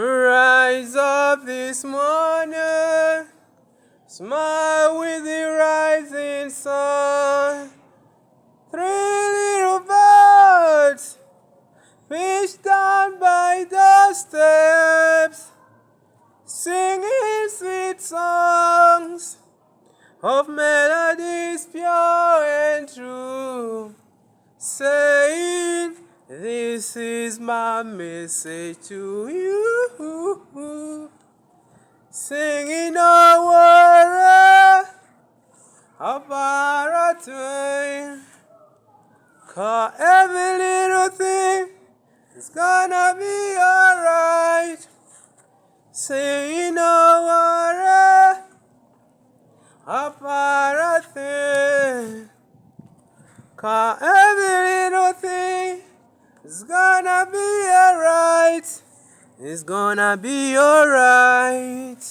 Rise up this morning, smile with the rising sun. Three little birds pitched down by the steps, singing sweet songs of melodies pure and true, saying, this is my message to you. Singing a worry about a thing, 'cause every little thing is gonna be alright. Saying a worry about a thing, 'cause every little thing is gonna be alright. It's gonna be alright.